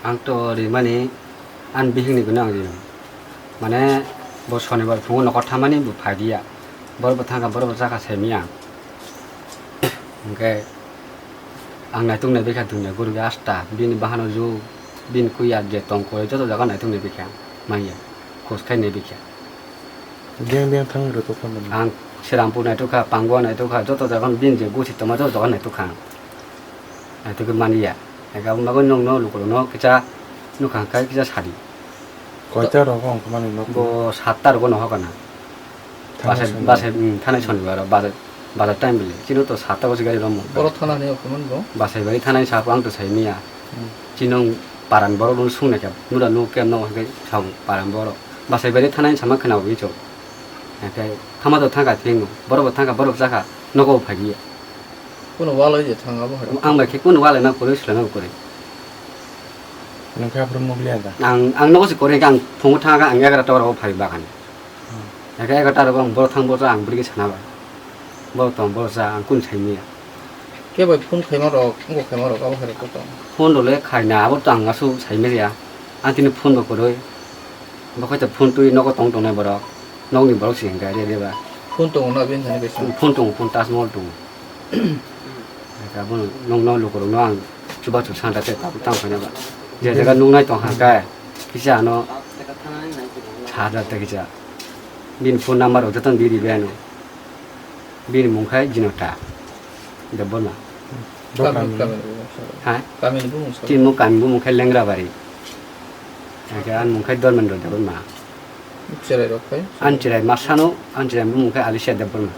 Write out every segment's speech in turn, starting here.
आंथ' ओरै माने आं बिहिंनिखौनो आं दिनै माने ब शनिबार फुङाव न'खर थामानि फायदिया बरबो थांगा बरबो जागा सायमिया ओमफ्राय आं नायथुंनाय बेखा दुंनाय गुरुगे आस्था बिनि बाहानाव जु बिन कुया जे तंखौ जत जागा नायथुंनाय बेखा माइया खसखायनाय बेखा बें थांग्रोथ' खामानि आं सिरांपुर नायथुखा पांगुआ नायथुखा जत जागा बिनजों गुसि तमा जत जागा नायथुखा नायथुखो मानिया गाबोन मागो नं न' लुकरो न' किसा नुखांखाय किसा सारि कयता रकम खामानि न' ब 7टा रग न' हगाना बासे थानाय शनिबार बाजार टाइम बेले किनु तो 7टा बजे गाड़ी रम बर' थानानै अखमन बो बासे बारि थानाय साप आं तो साइमिया चिनं पारान बर' नु सुंनाय का नुरा नु केम न' हगे साव पारान बर' बासे बारि थानाय सामा खोनाव बिचो ओमफ्राय खामादो थांगा थेंगो बर'बो थांगा बर'बो जाखा नगौ फागिया कुनो वालाय जे थाङाबो हाय आं बाखि कुनो वालाय ना करे सुलाना करे नोंखा ब्रह्म गलिया दा आं नगौसो करे आं फुङाव थाङा आं 11टा राव फाइ बागान 11टा राव आं बर' थांबो जा आं ब्रिगे सानाबा बर' थां बर' जा आं कुन साइमिया केबाय फुन खायमार अंगो खायमार गाबो हाय कत फन दले खायना आबो तां गासु साइमेरिया आं तिनि फन बो करे बखैता फन तुइ नगो तंग तंनाय बर' नगनि बर' सिं गाय रेबा फुन दङ ना बेन थानाय बेसे फन दं फन तास मल दं गाबो नं न' लुकरो न' आं जुबा जु सान्दा ते तां खायनाबा जे जागा नुनाय दं हागाय किसा न सादा ते किसा बिन फन नाम्बार जतन दिरि बेनो बिन मुंखाय जिनोटा दबना हा गामिनि बुङो tin mo kan bu mukhay lengra bari agan mukhay dorman do dabon ma जेरै रखाय anchirai masano anchirai bu mukhay alisha dabon ma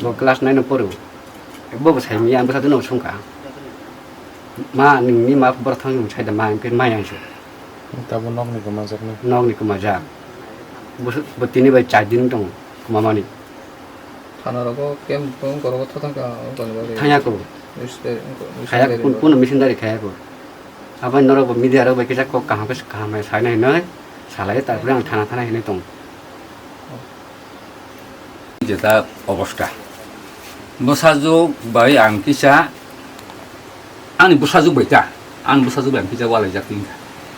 bo class 9 no poru bo bo sai mi an ba no songka ma ningni ma bor thang yung sai da ma pin ma yang so Tabo नगनि को माजरनो nog ni ko ma ja bo tini bai 4 din dong mamani थानारगो केम बुं गरगो थाथांका गनबारि thanya ko khaya pun mission dari khaya ko apa noro bo media ro bai kisa ko kaha mai sai nai noi salai tar pore ang thana hine tong যেটা অবস্থা বসাজুক বাই আং কিসা আনি বসাজুক বাইতা আং বসাজুক বাই কিসা ওয়ালাই জাকিং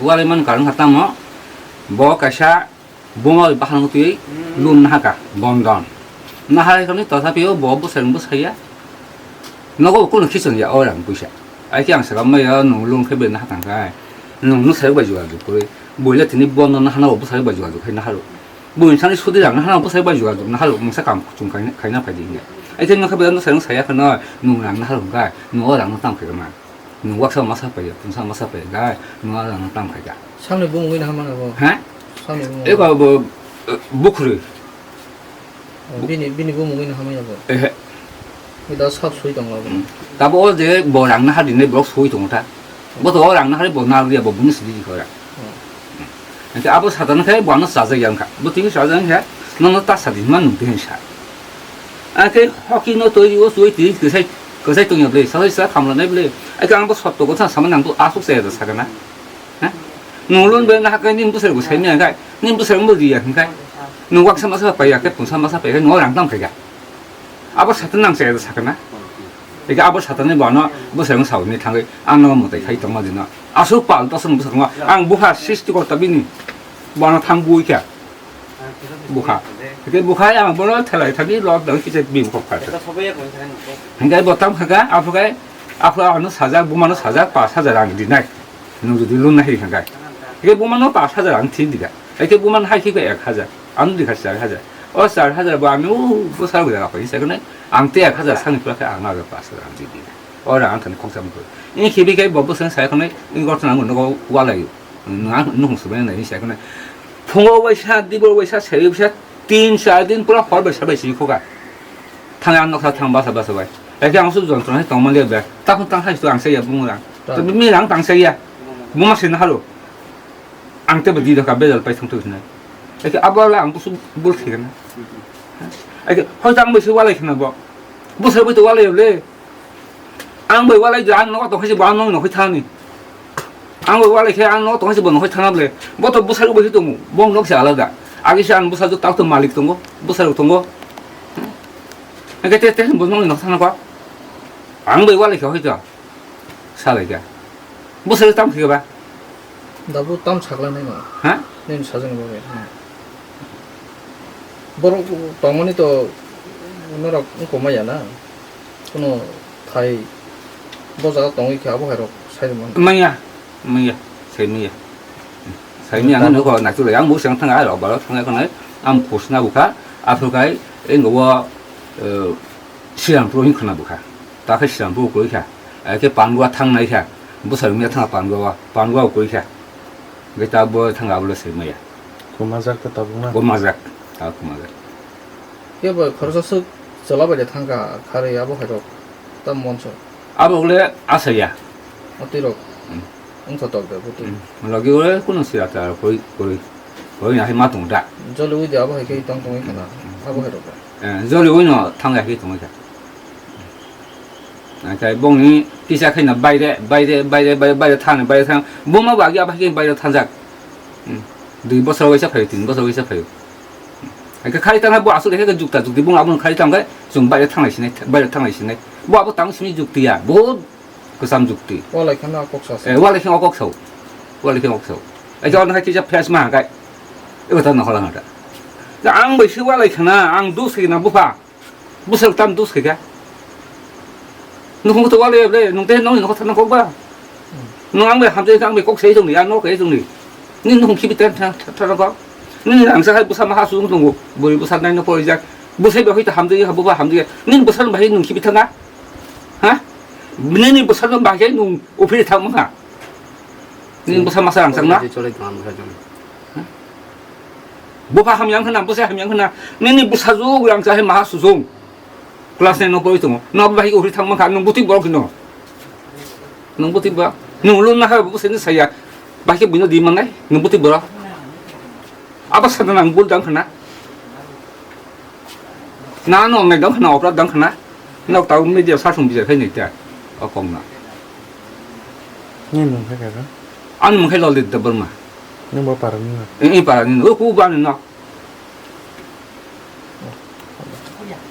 ওয়ালাই মান কারণ হাতাম ব কাইসা বমাল বাহান তুই লুন নাহাকা বন্ধন নাহাই কনি তথাপিও ব বসারং বসাইয়া নগো কোন খিসন ইয়া অরাং পয়সা আইকি আং সাগাম মাইয়া নো লুন খেবে না হাতাংকাই নো নো সাই বাই जुगाजु করে বইলা তিনি বন্ধন না হানা বসাই বাই जुगाजु খাই না হারো buin sang sudi lang na po sa ba juga na halo mong sa kam chung kai na pwede niya ay tin nga kabilang sa saya kana nu lang na halo ga nu lang na tam kai ma nu wak sa masa pa ya tun sa masa pa ga nu lang na tam kai ga 상내 부모인 하면 하고 ha 상내 부모 e ba bo bukuri 비니 부모인 하면 하고 eh 이다 삽 소리 당하고 ta bo je bo lang na hali ne blok soi tong ta bo to lang na hali bo na ri bo bun si di ko ra 근데 아버 사단은 해 뭐는 사자 양가 뭐 되게 사자는 해 너는 딱 사디만 눈대는 사 아그 허기노 또 이거 소위 뒤 그새 동역래 사실 감론 내블래 아그 아버 섭도 고사 사만랑도 아속세에서 사가나 하 누른 배나 학교 님도 살고 살면 가 님도 살고 뭐지야 그러니까 누가 삼아서 봐야 그 분산 마사 봐야 너랑 땅 가가 아버 사단랑 세에서 사가나 이게 아버 사단에 뭐나 뭐 살고 사오니 당에 안 나면 못 돼. 하이 동마지나 아수 빨 떠서 무슨 거 안 부하 시스템 따비니 뭐나 탕부이게 부하 그게 부하야 뭐나 탈라이 타기 럭 이제 미국 가 그러니까 뭐 땅하가 앞으로 어느 사자 부만은 사자 빠 사자랑 디나 누구도 룰나 해 그러니까 이게 부만은 빠 사자랑 딘디가 이게 부만 하기가 약하자 아무리 같이 하자 어살 하자 뭐 아무 뭐 살고 내가 거기 있어 근데 앙떼야 하자 상이 그렇게 안 하고 빠서랑 디디 어라 안테는 공삼 거 이 기비게 뭐 무슨 사역하네 이거 같은 거 누가 와라요 나 농수변에 이 사역하네 풍어와샤 디버와샤 세입샤 딘샤딘 뿌라 헐버샤 베시코가 당양 녹사 탕바사 바사 바 이게 양수 전투는 동만레 배 딱은 땅 하지도 앙세야 부모랑 또 미랑 땅세야 뭐마신 하루 앙떼버 디더가 배달 빠이 통토스네 이게 아바라 안 무슨 불티가나 이게 허장 무슨 와라이나 뭐 무슨 부터 와라요래 ang bơi qua lấy ăn nó có phải bán nó phải than đi ang bơi qua lấy cái ăn nó có phải bán nó phải than lên bắt đầu bớt sao bớt tung bông nó xả là agi sang bớt sao tao tụm malik tung bớt sao tung cái tết bớt nó than quá ang bơi qua lấy cái gì sao lại cái 무슨 땀 그거 봐. 나보 땀 차글네 뭐. 하? 내 사정이 뭐래. 뭐로 동원이 또 오늘아 고마야나. 그노 타이 보자가 동이 개하고 해로 사이드만. 뭐야? sai mi sai mi ang nó gọi là tôi là ang muốn sang thằng ai rồi bảo thằng ai con ấy am cố sinh nào cả áp cái em gọi siang pro hình khăn nào cả ta cái siang pro cuối cả cái pan qua thằng này cả bữa sau mi thằng pan qua cuối cả người ta bữa thằng nào bữa sai mi 고마작 때 따봉나. có mà giặc ta có mà giặc 이게 뭐 걸어서 쓱 절라버려 탄가 가래 야보 해로 땀 먼저 áp cái asaya 어디로 응서도 돼 보통 là cái cũng là sự là cuối nhà hay mà tổng trạng 저를 위대 야보 해게 땅 동이 하나 야보 해로 do liệu nó thằng này cái tổng cái bông này khi xa khi nào bay đấy thang bông mà bảo cái bay thang giặc đi bắt sau cái sắp phải tính bắt sau cái sắp phải cái khai tăng hay bỏ số đấy cái dục thì bông áo khai tăng cái dùng bay thang này xin này bỏ tăng xin dục thì à bố cái sam dục thì 와 라이크 하나 꼭 샀어 qua lại khi ngọc sầu cho nó hay chỉ chấp phép mà cái tao nó là hả dạ ăn bữa qua lại khana ăn đút cái nào bút pha bút sợi tam đút cái nó không có qua lại nó tên nó không ba nó ăn bữa ham chơi ăn bữa cốc sấy trong này ăn nó cái trong này nhưng nó không kịp tên nó có nhưng làm sao hay bút sam hạ xuống trong bữa bút sam này nó coi ra bút sấy bao nhiêu ham chơi bút pha ham chơi nhưng bút sam bao nhiêu nó kịp tên á hả nên bút sam bao nhiêu nó ốp thằng mà hả nên bút sam mà sang sang nó bố pha ham yang khana bố sẽ ham yang khana nên bố sa du yang cha hay ma su sung class này nó bôi tung nó bay uri thang mang khăn nó bố tiếp bỏ kino nó bố tiếp bỏ nó luôn na hay bố sẽ nó say à bay cái bino đi mang này nó bố tiếp bỏ apa sa nang bố dang khana na nó này dang khana opra dang khana nó tao mới điều sa sung bây giờ thấy này thế ở công nào nhìn nó cái đó. ăn mong hay lo được double mà Nhưng mà parang ini para ni, aku ban ni nak.